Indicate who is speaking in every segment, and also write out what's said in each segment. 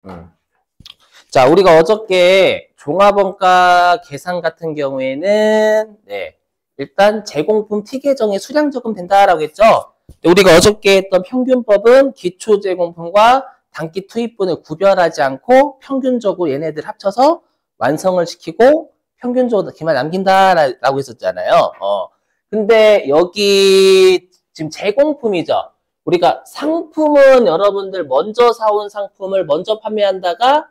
Speaker 1: 음. 자, 우리가 어저께 종합원가 계산 같은 경우에는, 네, 일단 제공품 T 계정에 수량 적용된다라고 했죠? 우리가 어저께 했던 평균법은 기초 제공품과 단기 투입분을 구별하지 않고 평균적으로 얘네들 합쳐서 완성을 시키고 평균적으로 기말 남긴다라고 했었잖아요. 근데 여기 지금 제공품이죠. 우리가 상품은 여러분들 먼저 사온 상품을 먼저 판매한다가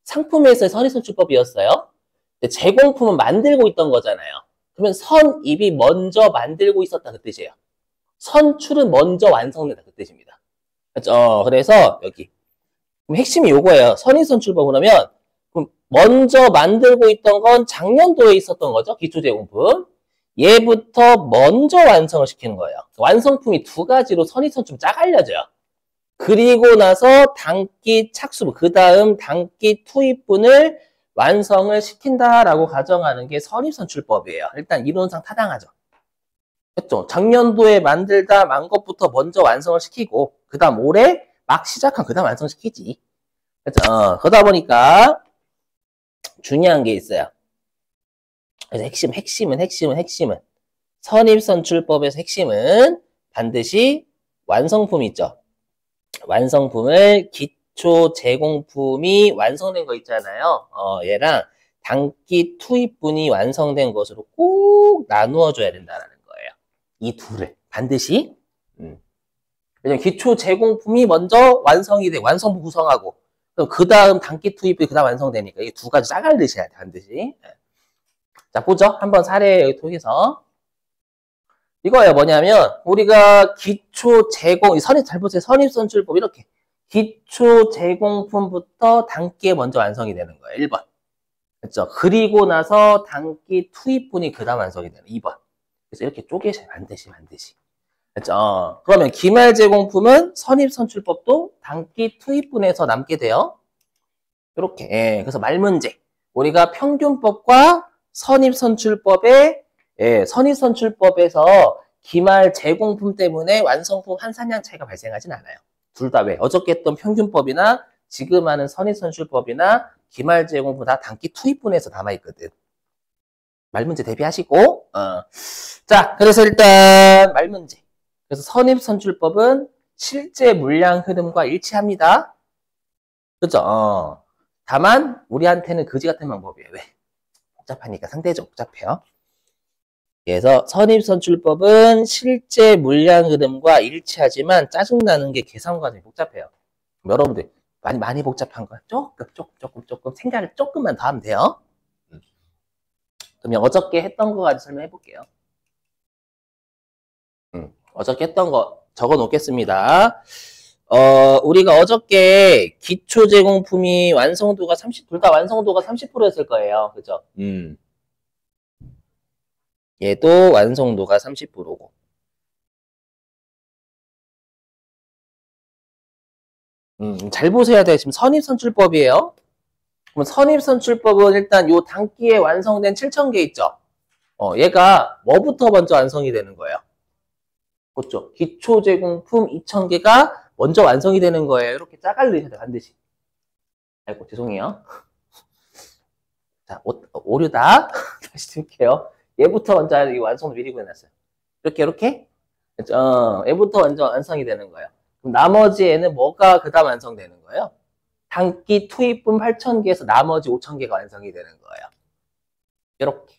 Speaker 1: 상품에서의 선입선출법이었어요. 제공품은 만들고 있던 거잖아요. 그러면 선입이 먼저 만들고 있었다 그 뜻이에요. 선출은 먼저 완성된다 그 뜻입니다. 그렇죠? 그래서 여기 그럼 핵심이 요거예요. 선입선출법 그러면 그럼 먼저 만들고 있던 건 작년도에 있었던 거죠. 기초제공품. 얘부터 먼저 완성을 시키는 거예요. 완성품이 두 가지로 선입선출 짜갈려져요. 그리고 나서 단기 착수분, 그 다음 단기 투입분을 완성을 시킨다라고 가정하는 게 선입선출법이에요. 일단 이론상 타당하죠. 그렇죠? 작년도에 만들다 만 것부터 먼저 완성을 시키고 그 다음 올해 막 시작한 그 다음 완성시키지. 그렇죠? 그러다 보니까 중요한 게 있어요. 그래서 핵심은 선입선출법에서 핵심은 반드시 완성품이 있죠. 완성품을 기초 제공품이 완성된 거 있잖아요. 얘랑 단기 투입분이 완성된 것으로 꼭 나누어 줘야 된다는 거예요. 이 둘을 반드시. 왜냐면 기초 제공품이 먼저 완성이 돼 완성품 구성하고 그 다음 단기 투입이 그 다음 완성되니까 이 두 가지 짜갈리셔야 돼 반드시. 자 보죠. 한번 사례 통해서. 이거예요. 뭐냐면 우리가 기초 제공 잘 보세요. 선입선출법 이렇게 기초 제공품부터 단기에 먼저 완성이 되는 거예요. 1번. 그렇죠? 그리고 나서 단기 투입분이 그 다음 완성이 되는 2번. 그래서 이렇게 쪼개셔요. 반드시. 그렇죠? 그러면 기말 제공품은 선입선출법도 단기 투입분에서 남게 돼요. 이렇게. 예, 그래서 말문제. 우리가 평균법과 선입선출법의 선입선출법에서 기말 제공품 때문에 완성품 한산량 차이가 발생하진 않아요. 둘 다 왜? 어저께 했던 평균법이나 지금 하는 선입선출법이나 기말 제공품 다 단기 투입분에서 남아있거든. 말문제 대비하시고 자, 그래서 일단 말문제. 그래서 선입선출법은 실제 물량 흐름과 일치합니다. 그죠? 다만 우리한테는 거지 같은 방법이에요. 왜? 복잡하니까 상대적으로 복잡해요. 그래서 선입선출법은 실제 물량 흐름과 일치하지만 짜증나는 게 계산 과정이 복잡해요. 여러분들 많이 복잡한 거 조금 생각을 조금만 더 하면 돼요. 그러면 어저께 했던 거 가지고 설명해 볼게요. 어저께 했던 거 적어 놓겠습니다. 우리가 어저께 기초 제공품이 완성도가 둘 다 완성도가 30%였을 거예요. 그죠? 얘도 완성도가 30%고. 잘 보셔야 돼요. 지금 선입선출법이에요. 그럼 선입선출법은 일단 요 단기에 완성된 7,000개 있죠? 얘가 뭐부터 먼저 완성이 되는 거예요? 그렇죠. 기초 제공품 2,000개가 먼저 완성이 되는 거예요. 이렇게 짜갈리셔야 돼요. 반드시. 아이고, 죄송해요. 자, 오류다. 다시 드릴게요. 얘부터 먼저 완성도 미리 구해놨어요. 이렇게. 얘부터 먼저 완성이 되는 거예요. 그럼 나머지 애는 뭐가 그 다음 완성되는 거예요? 단기 투입분 8,000개에서 나머지 5,000개가 완성이 되는 거예요. 이렇게.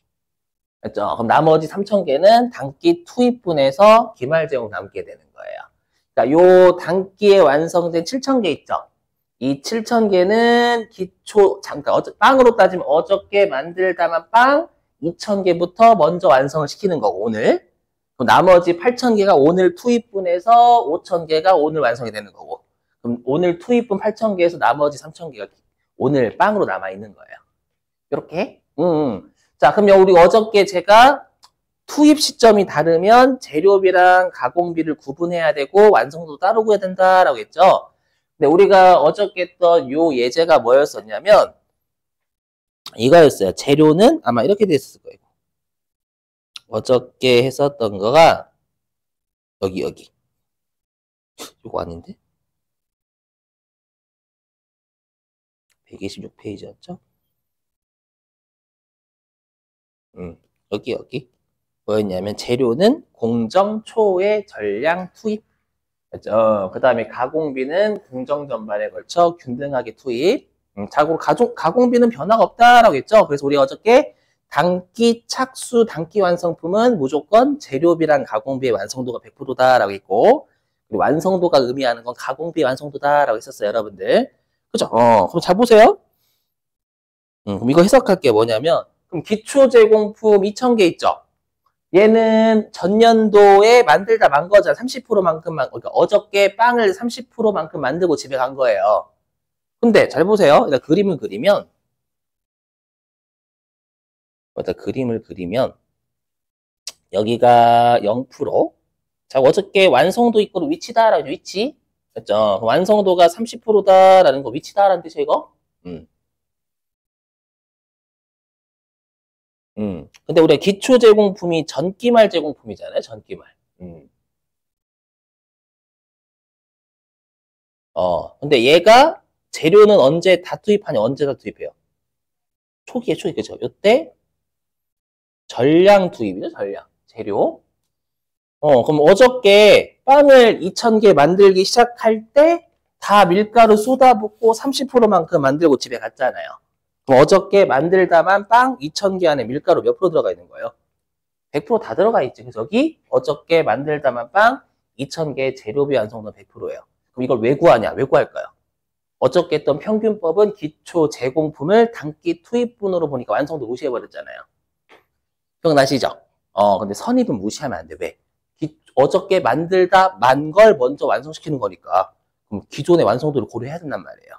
Speaker 1: 그렇죠? 그럼 나머지 3,000개는 단기 투입분에서 기말 제공 남게 되는 거예요. 그러니까 요 단기에 완성된 7,000개 있죠? 이 7,000개는 기초, 잠깐, 빵으로 따지면 어저께 만들다만 빵 2,000개부터 먼저 완성을 시키는 거고, 오늘. 나머지 8,000개가 오늘 투입분에서 5,000개가 오늘 완성이 되는 거고. 그럼 오늘 투입분 8,000개에서 나머지 3,000개가 오늘 빵으로 남아있는 거예요. 이렇게. 자, 그러면 우리 어저께 제가 투입 시점이 다르면 재료비랑 가공비를 구분해야 되고 완성도 따로 구해야 된다라고 했죠. 근데 우리가 어저께 했던 요 예제가 뭐였었냐면 이거였어요. 재료는 아마 이렇게 돼 있었을 거예요. 어저께 했었던 거가 여기 이거 아닌데? 126페이지였죠? 여기. 뭐였냐면, 재료는 공정 초의 전량 투입. 그렇죠? 그 다음에 가공비는 공정 전반에 걸쳐 균등하게 투입. 자고 가공비는 변화가 없다라고 했죠? 그래서 우리가 어저께 단기 착수, 단기 완성품은 무조건 재료비랑 가공비의 완성도가 100%다라고 했고, 그리고 완성도가 의미하는 건 가공비의 완성도다라고 했었어요, 여러분들. 그죠? 그럼 잘 보세요. 그럼 이거 해석할 게 뭐냐면, 그럼 기초 제공품 2,000개 있죠? 얘는 전년도에 만들다 만 거잖아. 30%만큼만, 그러니까 어저께 빵을 30%만큼 만들고 집에 간 거예요. 근데 잘 보세요. 일단 그림을 그리면, 여기가 0%. 자, 어저께 완성도 있고 위치다라는 위치. 그렇죠? 완성도가 30%다라는 거 위치다라는 뜻이에요, 이거? 근데 우리가 기초 제공품이 전기말 제공품이잖아요, 전기말. 근데 얘가 재료는 언제 다 투입하냐, 언제 다 투입해요? 초기에, 그죠? 요때 전량 투입이죠, 전량. 재료. 그럼 어저께 빵을 2,000개 만들기 시작할 때 다 밀가루 쏟아붓고 30%만큼 만들고 집에 갔잖아요. 그럼 어저께 만들다만 빵 2,000개 안에 밀가루 몇 프로 들어가 있는 거예요? 100%다 들어가 있지. 그래서 여기 어저께 만들다만 빵 2,000개 재료비 완성도 100%예요. 그럼 이걸 왜 구하냐? 왜 구할까요? 어저께 했던 평균법은 기초 제공품을 단기 투입분으로 보니까 완성도 무시해버렸잖아요. 기억나시죠? 근데 선입은 무시하면 안 돼. 왜? 어저께 만들다 만 걸 먼저 완성시키는 거니까. 그럼 기존의 완성도를 고려해야 된단 말이에요.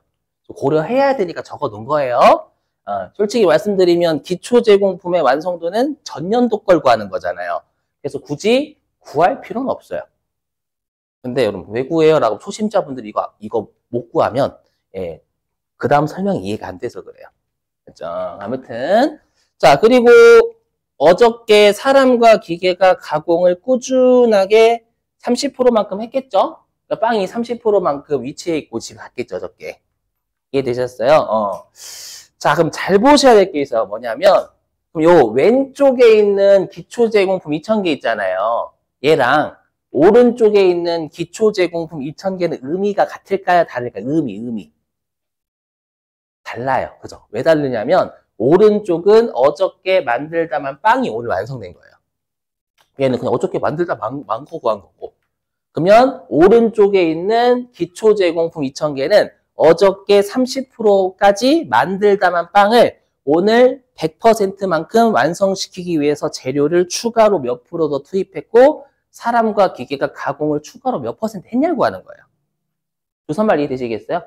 Speaker 1: 고려해야 되니까 적어 놓은 거예요. 솔직히 말씀드리면 기초 제공품의 완성도는 전년도 걸 구하는 거잖아요. 그래서 굳이 구할 필요는 없어요. 근데 여러분 왜 구해요? 라고 초심자분들이 이거 못 구하면 그 다음 설명이 이해가 안 돼서 그래요. 그렇죠? 아무튼 자, 그리고 어저께 사람과 기계가 가공을 꾸준하게 30%만큼 했겠죠? 그러니까 빵이 30%만큼 위치해 있고 집에 갔겠죠, 어저께. 이해되셨어요? 자, 그럼 잘 보셔야 될 게 있어요. 뭐냐면, 그럼 요 왼쪽에 있는 기초 제공품 2,000개 있잖아요. 얘랑 오른쪽에 있는 기초 제공품 2,000개는 의미가 같을까요? 다를까요? 의미. 달라요. 그죠? 왜 다르냐면, 오른쪽은 어저께 만들다만 빵이 오늘 완성된 거예요. 얘는 그냥 어저께 만들다 많고 구한 거고. 그러면 오른쪽에 있는 기초 제공품 2,000개는 어저께 30%까지 만들다만 빵을 오늘 100%만큼 완성시키기 위해서 재료를 추가로 몇 프로 더 투입했고 사람과 기계가 가공을 추가로 몇 퍼센트 했냐고 하는 거예요. 무슨 말 이해되시겠어요?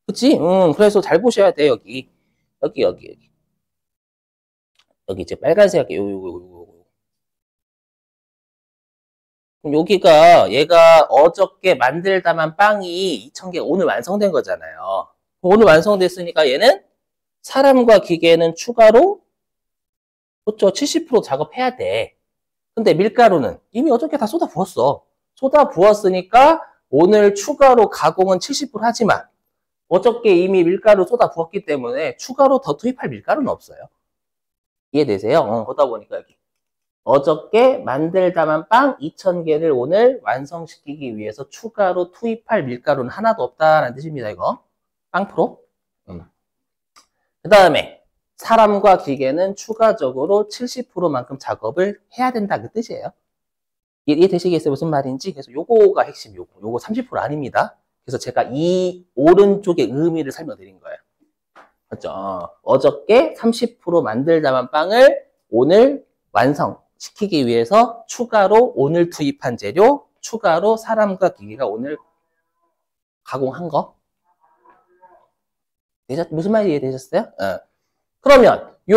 Speaker 1: 그치? 그래서 잘 보셔야 돼, 여기. 여기 이제 빨간색, 요거. 그럼 여기가 얘가 어저께 만들다만 빵이 2,000개 오늘 완성된 거잖아요. 오늘 완성됐으니까 얘는 사람과 기계는 추가로 그렇죠. 70% 작업해야 돼. 근데 밀가루는 이미 어저께 다 쏟아 부었어. 쏟아 부었으니까 오늘 추가로 가공은 70% 하지만 어저께 이미 밀가루 쏟아 부었기 때문에 추가로 더 투입할 밀가루는 없어요. 이해되세요? 그러다 보니까 여기 어저께 만들다만 빵 2,000개를 오늘 완성시키기 위해서 추가로 투입할 밀가루는 하나도 없다라는 뜻입니다, 이거. 빵 프로. 그 다음에 사람과 기계는 추가적으로 70%만큼 작업을 해야 된다 그 뜻이에요. 이해되시겠어요? 무슨 말인지? 그래서 요거가 핵심, 요거 30% 아닙니다. 그래서 제가 이 오른쪽의 의미를 설명드린 거예요. 맞죠? 어저께 30% 만들다만 빵을 오늘 완성시키기 위해서 추가로 오늘 투입한 재료, 추가로 사람과 기계가 오늘 가공한 거. 무슨 말이 이해되셨어요? 그러면 요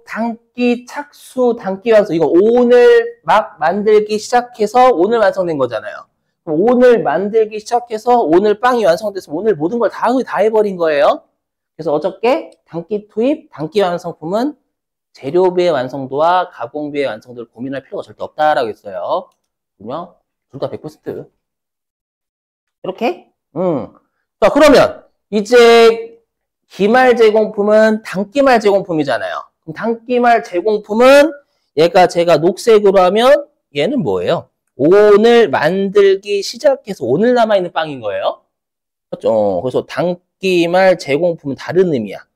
Speaker 1: 단기 착수, 단기 완성 이거 오늘 막 만들기 시작해서 오늘 완성된 거잖아요. 그럼 오늘 만들기 시작해서 오늘 빵이 완성돼서 오늘 모든 걸 다 해버린 거예요. 그래서 어저께 단기 투입, 단기 완성품은 재료비의 완성도와 가공비의 완성도를 고민할 필요가 절대 없다라고 했어요. 그러면 둘 다 100%. 이렇게? 자, 그러면 이제 기말 제공품은 단기말 제공품이잖아요. 그럼 단기말 제공품은 얘가 제가 녹색으로 하면 얘는 뭐예요? 오늘 만들기 시작해서 오늘 남아있는 빵인 거예요. 그렇죠? 그래서 단기말 제공품은 다른 의미야.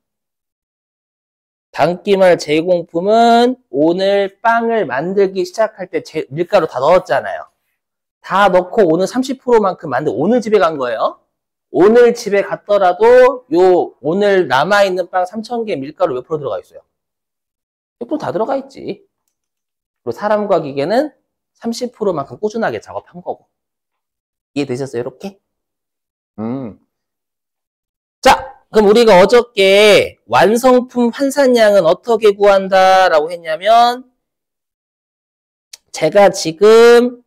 Speaker 1: 단기말 제공품은 오늘 빵을 만들기 시작할 때 밀가루 다 넣었잖아요. 다 넣고 오늘 30%만큼 오늘 집에 간 거예요. 오늘 집에 갔더라도 오늘 남아있는 빵 3,000개 밀가루 몇 프로 들어가 있어요? 100% 다 들어가 있지. 그리고 사람과 기계는 30%만큼 꾸준하게 작업한 거고. 이해되셨어요? 이렇게? 자, 그럼 우리가 어저께 완성품 환산량은 어떻게 구한다라고 했냐면 제가 지금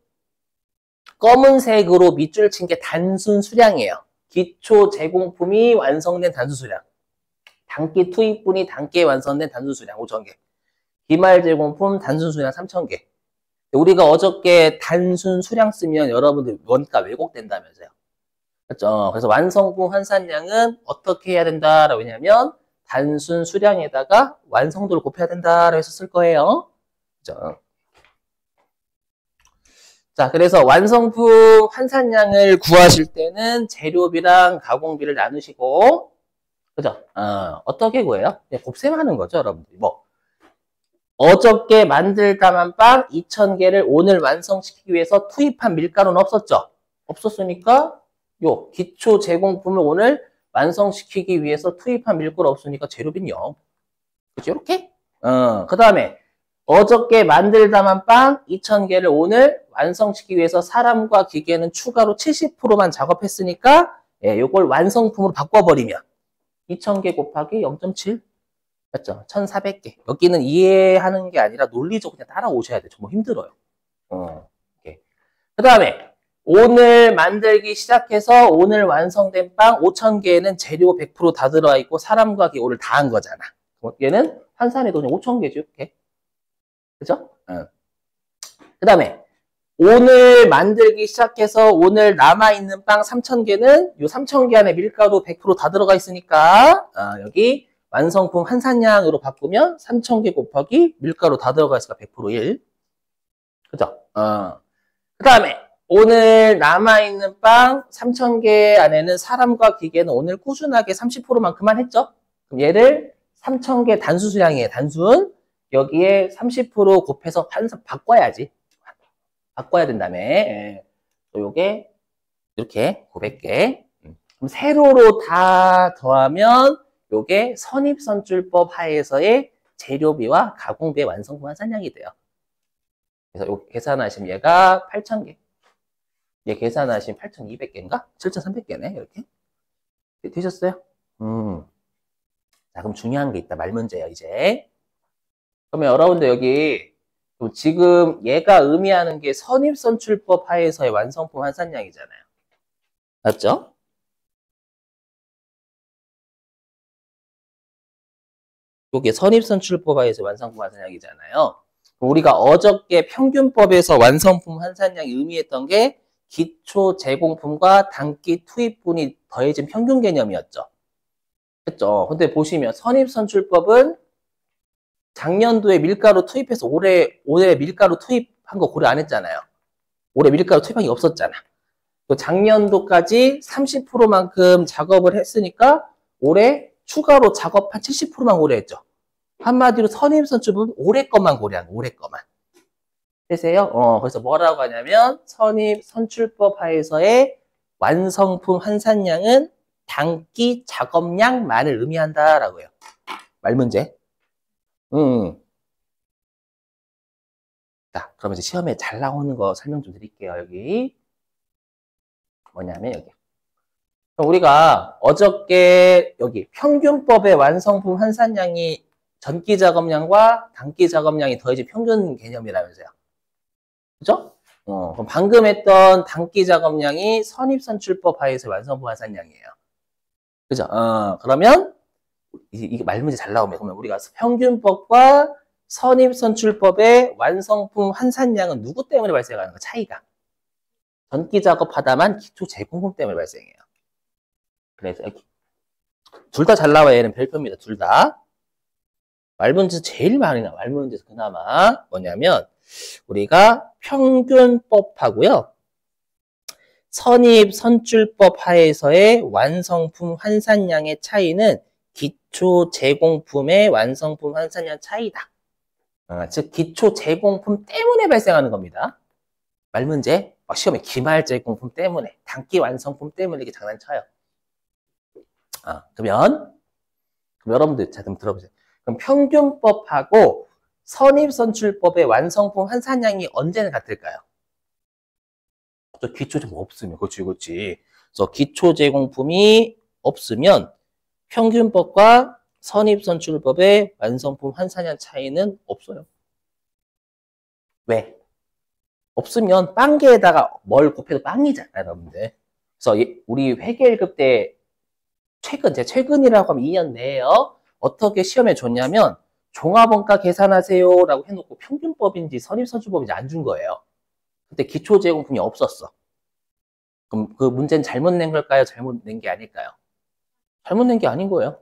Speaker 1: 검은색으로 밑줄 친 게 단순 수량이에요. 기초 제공품이 완성된 단순 수량. 단기 투입분이 단기에 완성된 단순 수량 5,000개. 기말 제공품 단순 수량 3,000개. 우리가 어저께 단순 수량 쓰면 여러분들 원가 왜곡된다면서요. 그렇죠? 그래서 완성품 환산량은 어떻게 해야 된다라고 했냐면 단순 수량에다가 완성도를 곱해야 된다라고 해서 쓸 거예요. 그렇죠? 자, 그래서 완성품 환산량을 구하실 때는 재료비랑 가공비를 나누시고, 그죠? 어떻게 구해요? 그냥 곱셈하는 거죠, 여러분들이. 어저께 만들다만 빵 2,000개를 오늘 완성시키기 위해서 투입한 밀가루는 없었죠? 없었으니까, 기초 제공품을 오늘 완성시키기 위해서 투입한 밀가루 없으니까 재료비는 0. 그죠? 이렇게? 그 다음에, 어저께 만들다만 빵 2,000개를 오늘 완성시키기 위해서 사람과 기계는 추가로 70%만 작업했으니까 이걸 완성품으로 바꿔버리면 2,000개 곱하기 0.7 맞죠? 1,400개. 여기는 이해하는 게 아니라 논리적으로 그냥 따라오셔야 돼요. 정말 힘들어요. 그 다음에 오늘 만들기 시작해서 오늘 완성된 빵 5,000개는 재료 100% 다 들어가 있고 사람과 기계 오늘 다 한 거잖아. 얘는 환산해도 그냥 5,000개죠. 이렇게. 그죠? 그 다음에 오늘 만들기 시작해서 오늘 남아있는 빵 3,000개는 이 3,000개 안에 밀가루 100% 다 들어가 있으니까 여기 완성품 환산량으로 바꾸면 3,000개 곱하기 밀가루 다 들어가 있으니까 100% 1. 그죠? 그 다음에 오늘 남아있는 빵 3,000개 안에는 사람과 기계는 오늘 꾸준하게 30%만큼만 했죠? 그럼 얘를 3,000개 단수 수량이에요. 단순. 여기에 30% 곱해서 환산 바꿔야지. 바꿔야 된다며. 요게 이렇게 900개. 그럼 세로로 다 더하면 요게 선입선출법 하에서의 재료비와 가공비의 완성품 환산량이 돼요. 그래서 요 계산하시면 얘가 8,000개. 얘 계산하시면 8,200개인가? 7,300개네. 이렇게. 되셨어요? 자, 그럼 중요한 게 있다. 말 문제예요, 이제. 그러면 여러분들 여기 지금 얘가 의미하는 게 선입선출법 하에서의 완성품 환산량이잖아요. 맞죠? 이게 선입선출법 하에서의 완성품 환산량이잖아요. 우리가 어저께 평균법에서 완성품 환산량이 의미했던 게 기초 제공품과 단기 투입분이 더해진 평균 개념이었죠. 그렇죠? 근데 보시면 선입선출법은 작년도에 밀가루 투입해서 올해 밀가루 투입한 거 고려 안 했잖아요. 올해 밀가루 투입한 게 없었잖아. 또 작년도까지 30%만큼 작업을 했으니까 올해 추가로 작업한 70%만 고려했죠. 한마디로 선입선출법은 올해 것만 고려한 올해 것만. 되세요? 그래서 뭐라고 하냐면 선입선출법 하에서의 완성품 환산량은 단기 작업량만을 의미한다라고 해요. 말 문제. 자, 그러면 이제 시험에 잘 나오는 거 설명 좀 드릴게요. 여기. 뭐냐면 여기. 우리가 어저께 여기 평균법의 완성품 환산량이 전기 작업량과 단기 작업량이 더해진 평균 개념이라면서요. 그죠? 그럼 방금 했던 단기 작업량이 선입선출법 하에서 완성품 환산량이에요. 그죠? 그러면 이게 말 문제 잘 나오면 그러면 우리가 평균법과 선입선출법의 완성품 환산량은 누구 때문에 발생하는 거 차이가? 전기 작업하다만 기초 제공품 때문에 발생해요. 그래서 여기 둘 다 잘 나와요. 얘는 별표입니다. 둘 다. 말문제에서 제일 많이 나와. 말문제에서 그나마 뭐냐면 우리가 평균법하고요. 선입 선출법 하에서의 완성품 환산량의 차이는 기초 제공품의 완성품 환산량 차이다. 즉 기초 제공품 때문에 발생하는 겁니다. 말문제 시험에 기말 제공품 때문에 단기 완성품 때문에 이렇게 장난쳐요. 그러면 여러분들 자 좀 들어보세요. 그럼 평균법하고 선입선출법의 완성품 환산량이 언제는 같을까요? 기초 제공 없으면 그렇지. 그래서 기초 제공품이 없으면 평균법과 선입선출법의 완성품 환산량 차이는 없어요. 왜? 없으면 빵개에다가 뭘 곱해도 빵이잖아요, 여러분들. 그래서 우리 회계 1급 때 최근이라고 하면 2년 내에요. 어떻게 시험에 줬냐면 종합원가 계산하세요 라고 해놓고 평균법인지 선입선출법인지 안 준 거예요. 그때 기초 제공품이 없었어. 그럼 그 문제는 잘못 낸 걸까요? 잘못 낸 게 아닐까요? 잘못 낸 게 아닌 거예요.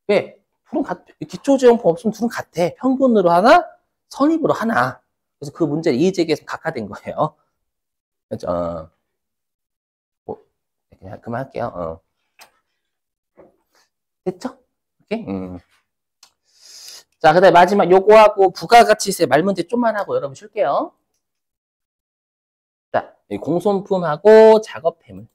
Speaker 1: 왜? 둘은 기초 제공품 없으면 둘은 같아. 평균으로 하나, 선입으로 하나. 그래서 그 문제를 이의제기해서 각하된 거예요. 그렇죠? 그냥 그만할게요. 됐죠? 오케이? 자, 그 다음에 마지막 요거하고 부가가치세 말문제 좀만 하고 여러분 쉴게요. 자, 공손품하고 작업폐물.